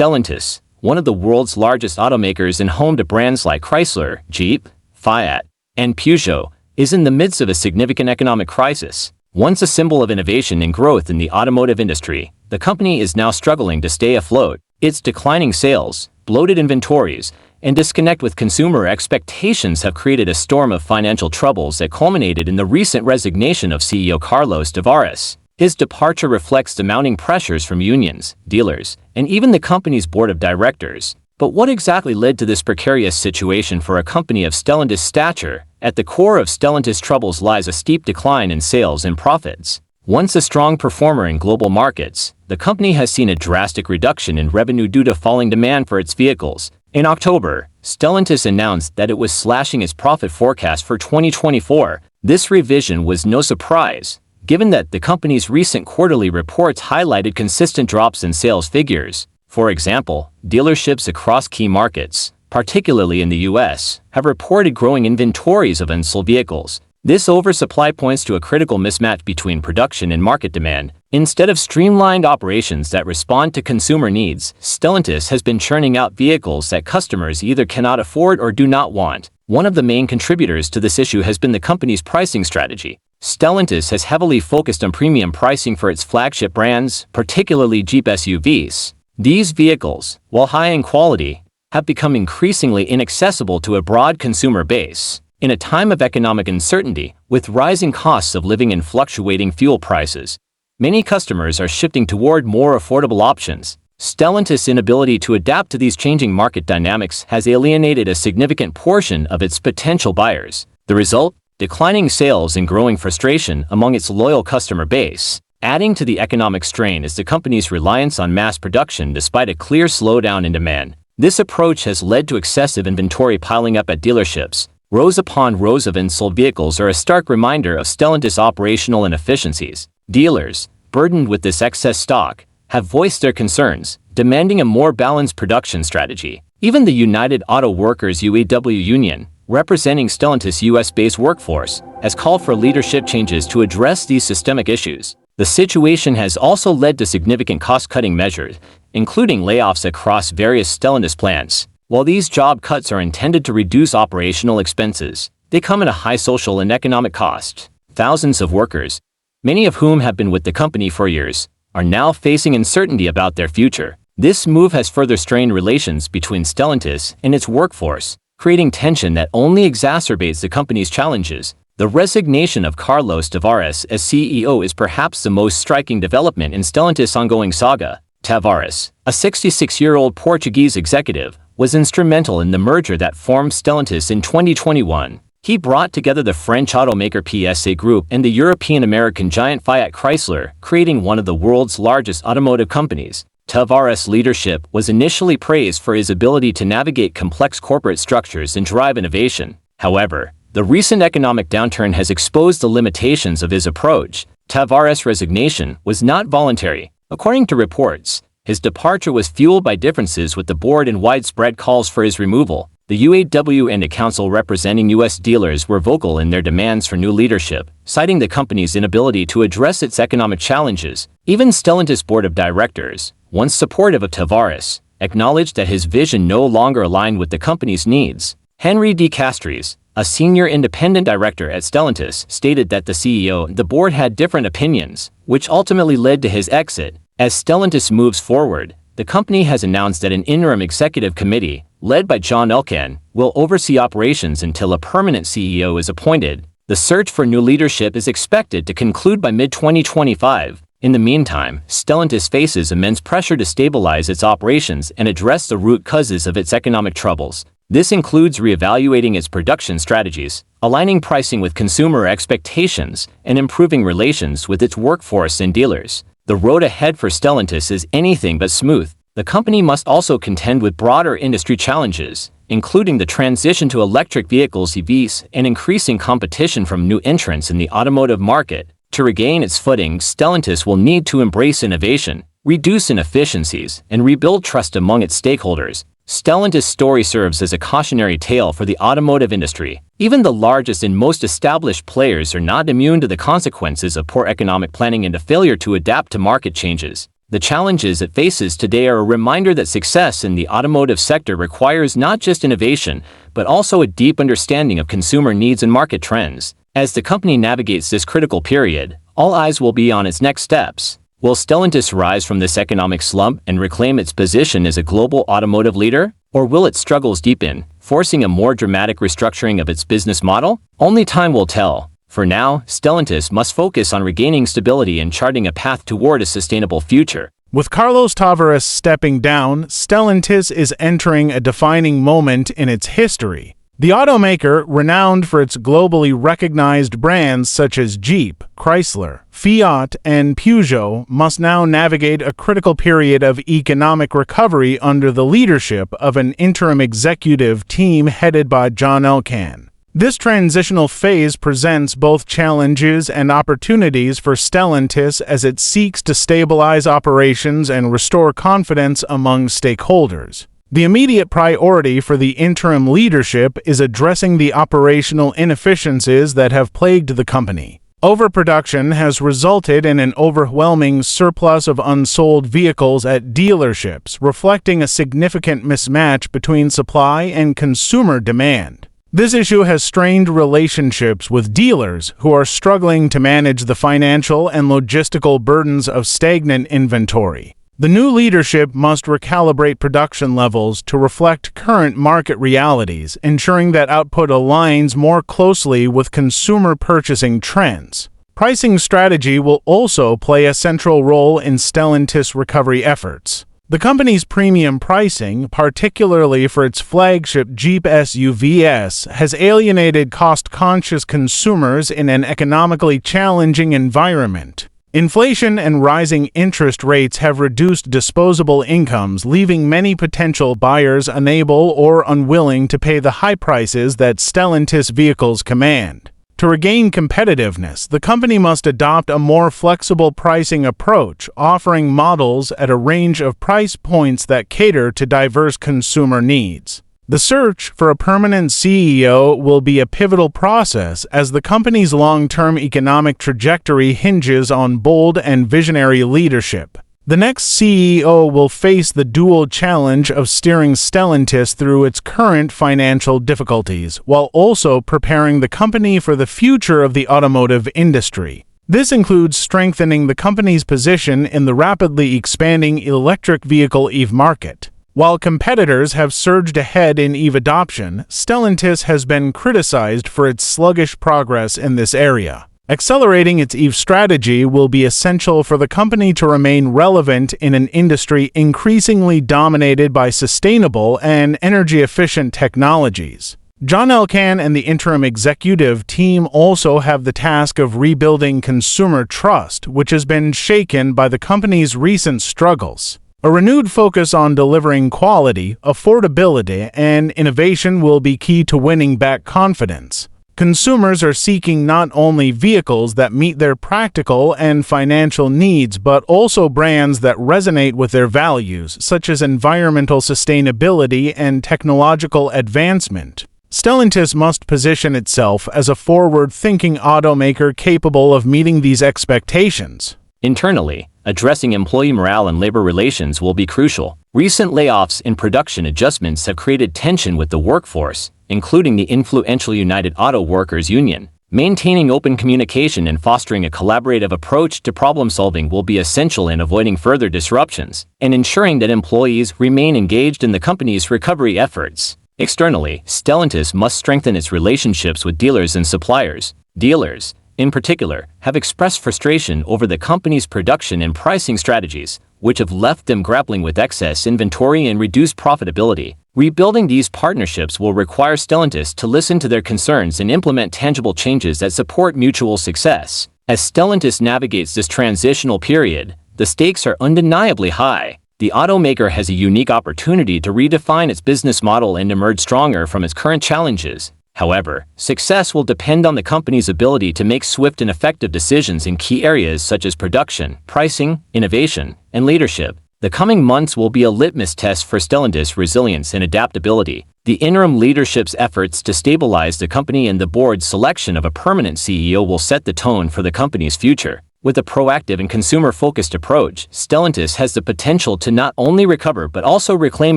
Stellantis, one of the world's largest automakers and home to brands like Chrysler, Jeep, Fiat, and Peugeot, is in the midst of a significant economic crisis. Once a symbol of innovation and growth in the automotive industry, the company is now struggling to stay afloat. Its declining sales, bloated inventories, and disconnect with consumer expectations have created a storm of financial troubles that culminated in the recent resignation of CEO Carlos Tavares. His departure reflects the mounting pressures from unions, dealers, and even the company's board of directors. But what exactly led to this precarious situation for a company of Stellantis' stature? At the core of Stellantis' troubles lies a steep decline in sales and profits. Once a strong performer in global markets, the company has seen a drastic reduction in revenue due to falling demand for its vehicles. In October, Stellantis announced that it was slashing its profit forecast for 2024. This revision was no surprise, given that the company's recent quarterly reports highlighted consistent drops in sales figures. For example, dealerships across key markets, particularly in the US, have reported growing inventories of unsold vehicles. This oversupply points to a critical mismatch between production and market demand. Instead of streamlined operations that respond to consumer needs, Stellantis has been churning out vehicles that customers either cannot afford or do not want. One of the main contributors to this issue has been the company's pricing strategy. Stellantis has heavily focused on premium pricing for its flagship brands, particularly Jeep SUVs. These vehicles, while high in quality, have become increasingly inaccessible to a broad consumer base. In a time of economic uncertainty, with rising costs of living and fluctuating fuel prices, many customers are shifting toward more affordable options. Stellantis' inability to adapt to these changing market dynamics has alienated a significant portion of its potential buyers. The result? Declining sales and growing frustration among its loyal customer base. Adding to the economic strain is the company's reliance on mass production despite a clear slowdown in demand. This approach has led to excessive inventory piling up at dealerships. Rows upon rows of unsold vehicles are a stark reminder of Stellantis' operational inefficiencies. Dealers, burdened with this excess stock, have voiced their concerns, demanding a more balanced production strategy. Even the United Auto Workers UAW union, representing Stellantis' US-based workforce, has called for leadership changes to address these systemic issues. The situation has also led to significant cost-cutting measures, including layoffs across various Stellantis plants. While these job cuts are intended to reduce operational expenses, they come at a high social and economic cost. Thousands of workers, many of whom have been with the company for years, are now facing uncertainty about their future. This move has further strained relations between Stellantis and its workforce, creating tension that only exacerbates the company's challenges. The resignation of Carlos Tavares as CEO is perhaps the most striking development in Stellantis' ongoing saga. Tavares, a 66-year-old Portuguese executive, was instrumental in the merger that formed Stellantis in 2021. He brought together the French automaker PSA Group and the European-American giant Fiat Chrysler, creating one of the world's largest automotive companies. Tavares' leadership was initially praised for his ability to navigate complex corporate structures and drive innovation. However, the recent economic downturn has exposed the limitations of his approach. Tavares' resignation was not voluntary. According to reports, his departure was fueled by differences with the board and widespread calls for his removal. The UAW and a council representing U.S. dealers were vocal in their demands for new leadership, citing the company's inability to address its economic challenges. Even Stellantis' board of directors, once supportive of Tavares, acknowledged that his vision no longer aligned with the company's needs. Henry D. Castries, a senior independent director at Stellantis, stated that the CEO and the board had different opinions, which ultimately led to his exit. As Stellantis moves forward, the company has announced that an interim executive committee, led by John Elkann, will oversee operations until a permanent CEO is appointed. The search for new leadership is expected to conclude by mid-2025. In the meantime, Stellantis faces immense pressure to stabilize its operations and address the root causes of its economic troubles. This includes reevaluating its production strategies, aligning pricing with consumer expectations, and improving relations with its workforce and dealers. The road ahead for Stellantis is anything but smooth. The company must also contend with broader industry challenges, including the transition to electric vehicles (EVs) and increasing competition from new entrants in the automotive market. To regain its footing, Stellantis will need to embrace innovation, reduce inefficiencies, and rebuild trust among its stakeholders. Stellantis' story serves as a cautionary tale for the automotive industry. Even the largest and most established players are not immune to the consequences of poor economic planning and a failure to adapt to market changes. The challenges it faces today are a reminder that success in the automotive sector requires not just innovation, but also a deep understanding of consumer needs and market trends. As the company navigates this critical period, all eyes will be on its next steps. Will Stellantis rise from this economic slump and reclaim its position as a global automotive leader? Or will its struggles deepen, forcing a more dramatic restructuring of its business model? Only time will tell. For now, Stellantis must focus on regaining stability and charting a path toward a sustainable future. With Carlos Tavares stepping down, Stellantis is entering a defining moment in its history. The automaker, renowned for its globally recognized brands such as Jeep, Chrysler, Fiat, and Peugeot, must now navigate a critical period of economic recovery under the leadership of an interim executive team headed by John Elkann. This transitional phase presents both challenges and opportunities for Stellantis as it seeks to stabilize operations and restore confidence among stakeholders. The immediate priority for the interim leadership is addressing the operational inefficiencies that have plagued the company. Overproduction has resulted in an overwhelming surplus of unsold vehicles at dealerships, reflecting a significant mismatch between supply and consumer demand. This issue has strained relationships with dealers who are struggling to manage the financial and logistical burdens of stagnant inventory. The new leadership must recalibrate production levels to reflect current market realities, ensuring that output aligns more closely with consumer purchasing trends. Pricing strategy will also play a central role in Stellantis' recovery efforts. The company's premium pricing, particularly for its flagship Jeep SUVs, has alienated cost-conscious consumers in an economically challenging environment. Inflation and rising interest rates have reduced disposable incomes, leaving many potential buyers unable or unwilling to pay the high prices that Stellantis vehicles command. To regain competitiveness, the company must adopt a more flexible pricing approach, offering models at a range of price points that cater to diverse consumer needs. The search for a permanent CEO will be a pivotal process as the company's long-term economic trajectory hinges on bold and visionary leadership. The next CEO will face the dual challenge of steering Stellantis through its current financial difficulties, while also preparing the company for the future of the automotive industry. This includes strengthening the company's position in the rapidly expanding electric vehicle EV market. While competitors have surged ahead in EV adoption, Stellantis has been criticized for its sluggish progress in this area. Accelerating its EV strategy will be essential for the company to remain relevant in an industry increasingly dominated by sustainable and energy-efficient technologies. John Elkann and the interim executive team also have the task of rebuilding consumer trust, which has been shaken by the company's recent struggles. A renewed focus on delivering quality, affordability, and innovation will be key to winning back confidence. Consumers are seeking not only vehicles that meet their practical and financial needs, but also brands that resonate with their values, such as environmental sustainability and technological advancement. Stellantis must position itself as a forward-thinking automaker capable of meeting these expectations. Internally, addressing employee morale and labor relations will be crucial. Recent layoffs and production adjustments have created tension with the workforce, including the influential United Auto Workers Union. Maintaining open communication and fostering a collaborative approach to problem-solving will be essential in avoiding further disruptions and ensuring that employees remain engaged in the company's recovery efforts. Externally, Stellantis must strengthen its relationships with dealers and suppliers. Dealers, in particular, have expressed frustration over the company's production and pricing strategies, which have left them grappling with excess inventory and reduced profitability. Rebuilding these partnerships will require Stellantis to listen to their concerns and implement tangible changes that support mutual success. As Stellantis navigates this transitional period, the stakes are undeniably high. The automaker has a unique opportunity to redefine its business model and emerge stronger from its current challenges. However, success will depend on the company's ability to make swift and effective decisions in key areas such as production, pricing, innovation, and leadership. The coming months will be a litmus test for Stellantis' resilience and adaptability. The interim leadership's efforts to stabilize the company and the board's selection of a permanent CEO will set the tone for the company's future. With a proactive and consumer-focused approach, Stellantis has the potential to not only recover but also reclaim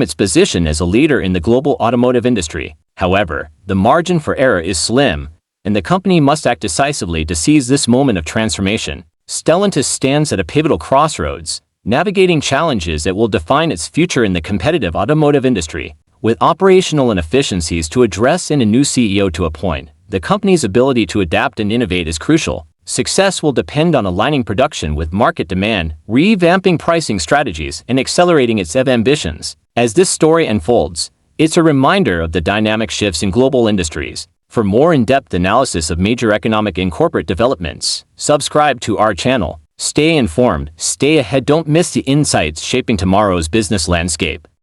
its position as a leader in the global automotive industry. However, the margin for error is slim, and the company must act decisively to seize this moment of transformation. Stellantis stands at a pivotal crossroads, navigating challenges that will define its future in the competitive automotive industry. With operational inefficiencies to address and a new CEO to appoint, the company's ability to adapt and innovate is crucial. Success will depend on aligning production with market demand, revamping pricing strategies, and accelerating its ambitions. As this story unfolds, it's a reminder of the dynamic shifts in global industries. For more in-depth analysis of major economic and corporate developments, subscribe to our channel. Stay informed, stay ahead, don't miss the insights shaping tomorrow's business landscape.